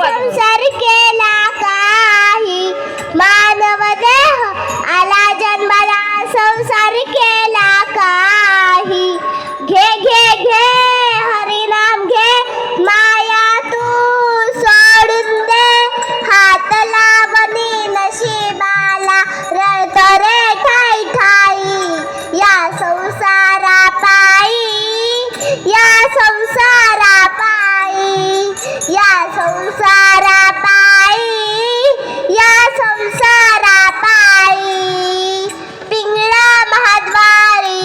संसार केला काही मानव देह आला जन्माला संसार केला काही घे घे घे हरिनाम घे माया तू सोडून दे हात लावणी नशिबाला रळतो रे ठाई ठाई या संसारा पायी या संसारा पायी या संसारा पायी या संसारा पायी पिंगळा महाद्वारी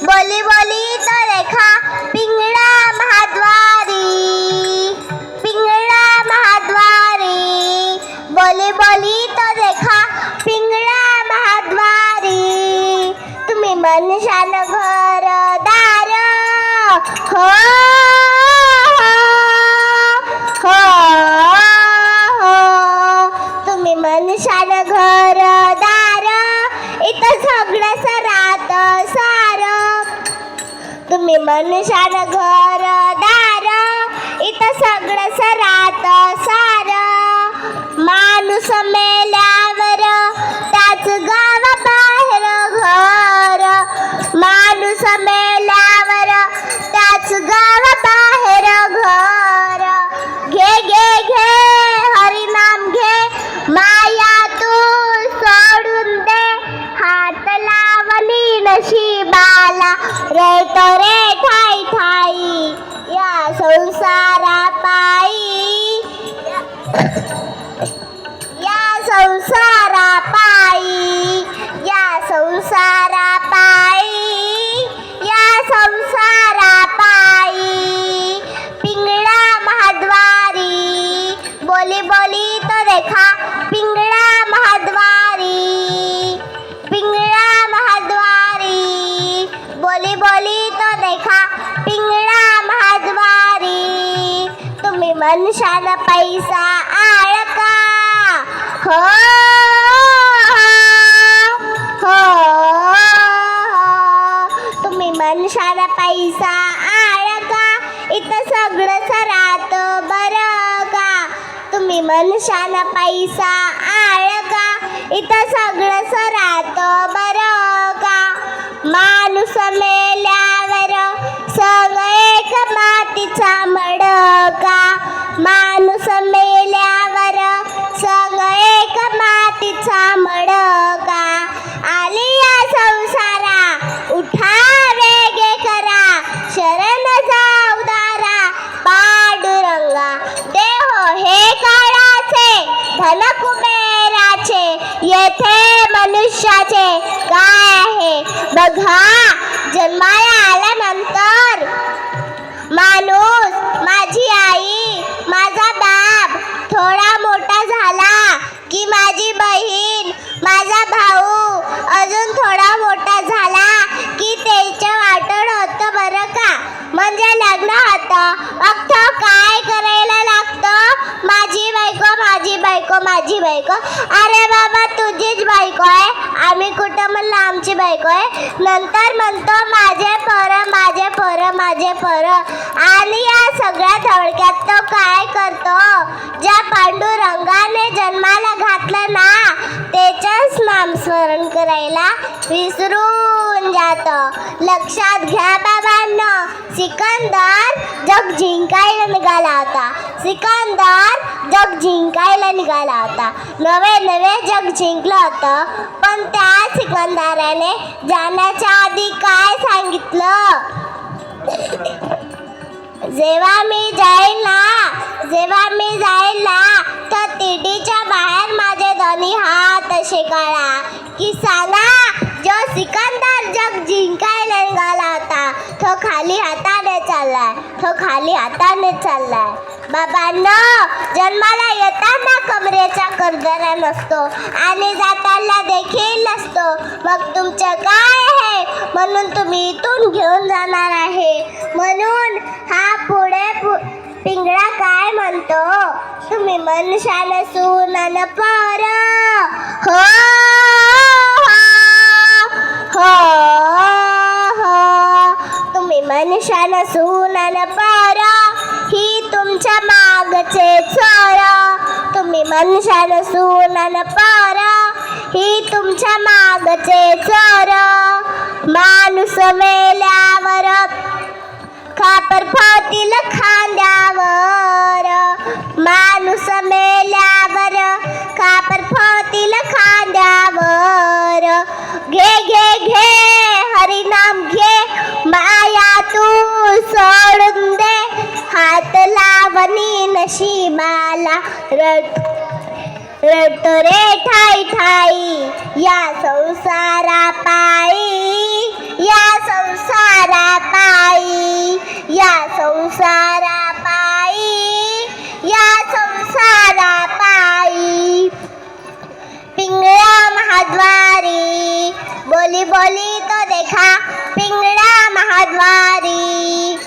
बोली बोली तो रेखा पिंगळा महाद्वारी पिंगळा महाद्वारी बोली बोली तो रेखा पिंगळा महाद्वारी तुम्ही मनशान घरदार हो हो हो तुम्ही मनशान घरदार इथं सगळं सरात सार तुम्ही मनशान घरदार इथं सगळं सरात सार माणूस मेल्यावर त्याच गाव बाहेर घर माणूस मेल्यावर त्याच गाव बाहेर घर घे घे घे हरिनाम घे माया तू सोडून दे हात लावणी नशिबाला रळतो रे ठाई ठाई या संसारा पायी या संसारा पायी या संसारा पायी या संसारा पायी पिंगळा महाद्वारी बोली बोली तो रेखा पिंगळा महाद्वारी पिंगळा महाद्वारी बोली बोली तो रेखा पिंगळा महाद्वारी तुम्ही मनशान पैसा आळका हो हो तुम्ही मनशान पैसा आळका इथं सगळं सरात बरं का तुम्ही मनशान पैसा आळका इथं सगळं सरात बरं का माणूस मेल्यावर संग एक मातीचा मडका माणूस मेल्यावर संग एक मातीचा मडका आली या संसारा उठा वेगे करा शरण जाऊ दारा पांडुरंगा देहो हे काळाचे धन कुबेराचे येथे मनुष्याचे काय आहे बघा जन्माला आल्यानंतर माणूस माझी आई माझा बाप थोडा मोठा झाला की माझी बहीण माझा भाऊ अजून थोडा मोठा झाला की त्याचं वाटण होतं बरं का म्हणजे लग्न होतं मग तो काय करायला लागतं माझी बायको माझी बायको माझी बायको अरे बाबा तुझीच बायको आहे आम्ही कुठं म्हणलं आमची बायको आहे नंतर म्हणतो माझे पोरं माझे पोरं माझे पोरं आणि या सगळ्या थोडक्यात तो काय करतो ज्या पांडुरंगाने जन्माला घातलं ना त्याचंच नामस्मरण करायला विसरून जातो लक्षात घ्या बाबांनो सिकंदर जग जिंकायला निघाला होता सिकंदर जग जिंकायला निघाला होता नवे नवे जग जिंकलं होतं पण त्या सिकंदराने जाण्याच्या आधी काय सांगितलं जेव्हा मी जाईल ना तर तिडीच्या बाहेर माझे दोन्ही हात असे काढा की सांगा जो सिकंदर जग जिंकायला निघाला होता तो खाली हाताने चाललाय बाबांनो जन्माला येताना कमरेचा करदरा नसतो आणि जाताना देखील नसतो मग तुमचं काय आहे म्हणून तुम्ही इथून घेऊन जाणार आहे म्हणून हा पुढे पिंगळा काय म्हणतो तुम्ही मनशान सून पर हो हो हो तुम्ही मनशान सून पर ही तुमच्या मागचे चोर मनुष्य नसून अनपार, ही तुमच्या मागचे चोर. माणूस मेल्यावर खापर फावतील खांद्यावर. माणूस मेल्यावर खापर फावतील खांद्यावर. घे घे घे हरिनाम घे, माया तू सोडून दे. हात लावणी नशिबाला रडतो रे ठाई ठाई. या संसारा पायी, या संसारा पायी, या संसारा पायी, या संसारा पायी. पिंगळा महाद्वारी, बोली बोली तो देखा. पिंगळा महाद्वारी,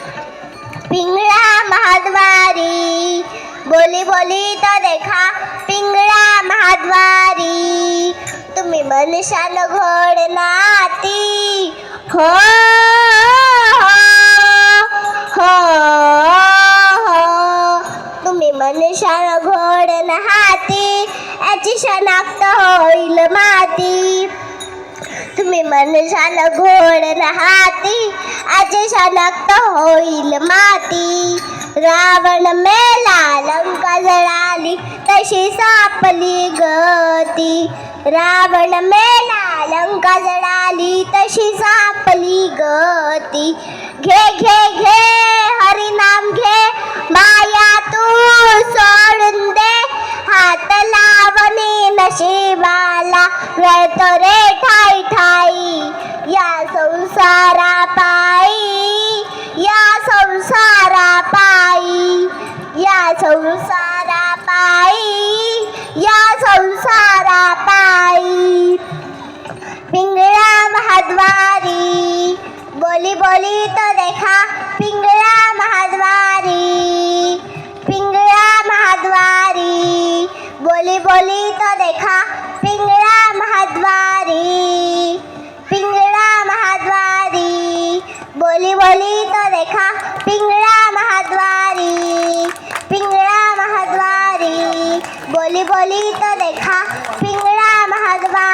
पिंगळा महाद्वारी, बोली बोली तो देखा. पिंगळा महाद्वारी, तुम्ही मनुष्यान घोड नाती. हो हो हो, तुम्ही मनुष्यान घोड हाती. याची शनाख्त होईल माती. तुम्ही मनुष्यान घोड हाती, याची शनाख्त होईल माती. रावण मेला लंका जळाली, तशी सापली गती. रावण मेला लंका जळाली, तशी सापली गती. घे घे घे हरिनाम घे, माया तू सोडून दे. हात लावणी नशिबाला रडतो रे ठाई ठाई. या संसारा पायी, या संसारा पायी, या संसारा पायी, या संसारा पायी. पिंगळा महाद्वारी, बोली बोली तो देखा. पिंगळा महाद्वारी, पिंगळा महाद्वारी, बोली बोली तो देखा. पिंगळा महाद्वारी, पिंगळा महाद्वारी, बोली बोली तो देखा. पिंगळा महाद्वारी, पिंगळा महाद्वारी, बोली बोली तो देखा. पिंगळा महाद्वारी.